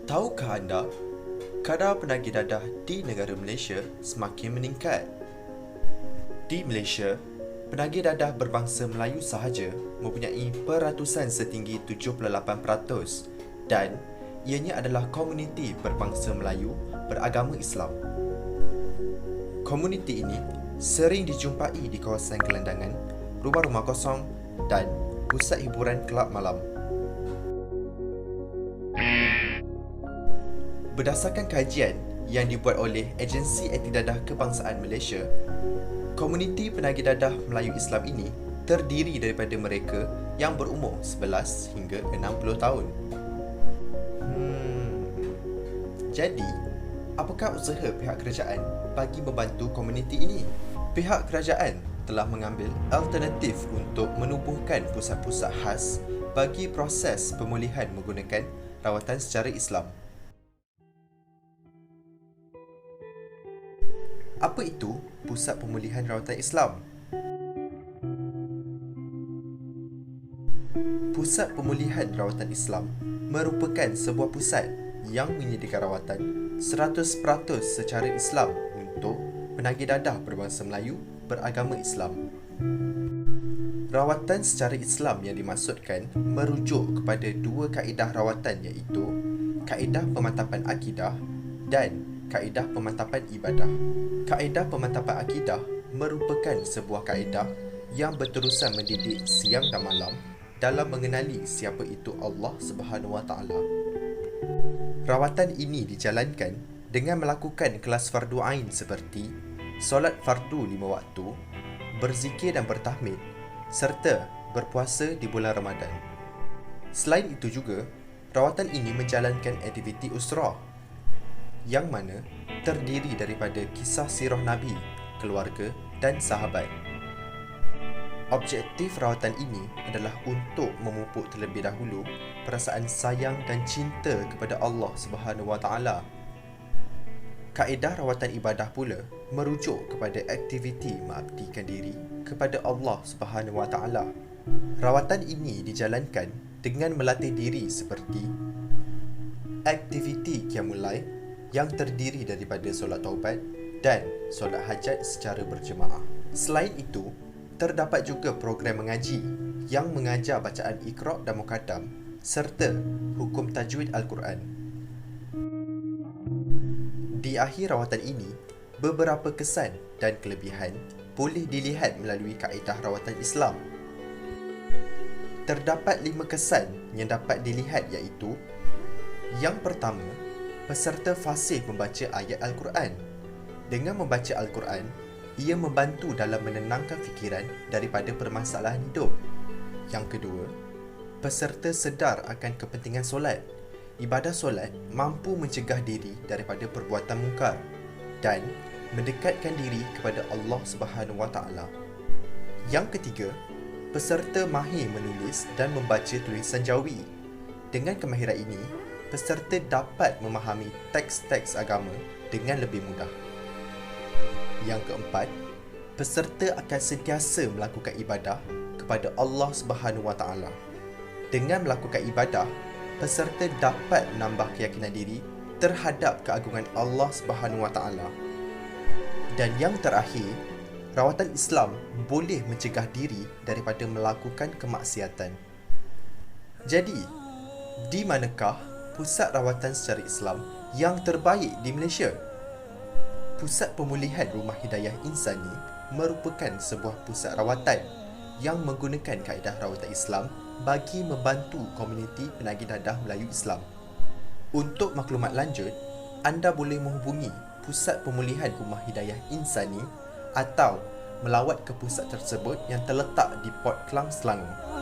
Tahukah anda, kadar penagih dadah di negara Malaysia semakin meningkat. Di Malaysia, penagih dadah berbangsa Melayu sahaja mempunyai peratusan setinggi 78% dan ianya adalah komuniti berbangsa Melayu beragama Islam. Komuniti ini sering dijumpai di kawasan gelandangan, rumah-rumah kosong dan pusat hiburan kelab malam. Berdasarkan kajian yang dibuat oleh Agensi Anti-Dadah Kebangsaan Malaysia, komuniti penagih dadah Melayu Islam ini terdiri daripada mereka yang berumur 11 hingga 60 tahun. Jadi, apakah usaha pihak kerajaan bagi membantu komuniti ini? Pihak kerajaan telah mengambil alternatif untuk menubuhkan pusat-pusat khas bagi proses pemulihan menggunakan rawatan secara Islam. Apa itu Pusat Pemulihan Rawatan Islam? Pusat Pemulihan Rawatan Islam merupakan sebuah pusat yang menyediakan rawatan 100% secara Islam untuk penagih dadah berbangsa Melayu beragama Islam. Rawatan secara Islam yang dimaksudkan merujuk kepada dua kaedah rawatan iaitu kaedah pemantapan akidah dan kaedah pemantapan ibadah. Kaedah pemantapan akidah merupakan sebuah kaedah yang berterusan mendidik siang dan malam dalam mengenali siapa itu Allah Subhanahu Wa Taala. Rawatan ini dijalankan dengan melakukan kelas fardu ain seperti solat fardu 5 waktu, berzikir dan bertahmid serta berpuasa di bulan Ramadan. Selain itu juga, rawatan ini menjalankan aktiviti usrah yang mana terdiri daripada kisah sirah Nabi, keluarga dan sahabat. Objektif rawatan ini adalah untuk memupuk terlebih dahulu perasaan sayang dan cinta kepada Allah Subhanahu Wa Taala. Kaedah rawatan ibadah pula merujuk kepada aktiviti mengabdikan diri kepada Allah Subhanahu Wa Taala. Rawatan ini dijalankan dengan melatih diri seperti aktiviti qiyamul lail yang terdiri daripada solat taubat dan solat hajat secara berjemaah. Selain itu, terdapat juga program mengaji yang mengajar bacaan Iqra' dan Muqaddam serta hukum tajwid Al-Quran. Di akhir rawatan ini, beberapa kesan dan kelebihan boleh dilihat melalui kaedah rawatan Islam. Terdapat 5 kesan yang dapat dilihat iaitu: yang pertama, peserta fasih membaca ayat Al-Quran. Dengan membaca Al-Quran, ia membantu dalam menenangkan fikiran daripada permasalahan hidup. Yang kedua, peserta sedar akan kepentingan solat. Ibadah solat mampu mencegah diri daripada perbuatan mungkar dan mendekatkan diri kepada Allah Subhanahu Wa Taala. Yang ketiga, peserta mahir menulis dan membaca tulisan jawi. Dengan kemahiran ini, peserta dapat memahami teks-teks agama dengan lebih mudah. Yang keempat, peserta akan sentiasa melakukan ibadah kepada Allah Subhanahu Wa Taala. Dengan melakukan ibadah, peserta dapat menambah keyakinan diri terhadap keagungan Allah Subhanahu Wa Taala. Dan yang terakhir, rawatan Islam boleh mencegah diri daripada melakukan kemaksiatan. Jadi, di manakah pusat rawatan secara Islam yang terbaik di Malaysia? Pusat Pemulihan Rumah Hidayah Insani merupakan sebuah pusat rawatan yang menggunakan kaedah rawatan Islam bagi membantu komuniti penagih dadah Melayu Islam. Untuk maklumat lanjut, anda boleh menghubungi Pusat Pemulihan Rumah Hidayah Insani atau melawat ke pusat tersebut yang terletak di Port Klang, Selangor.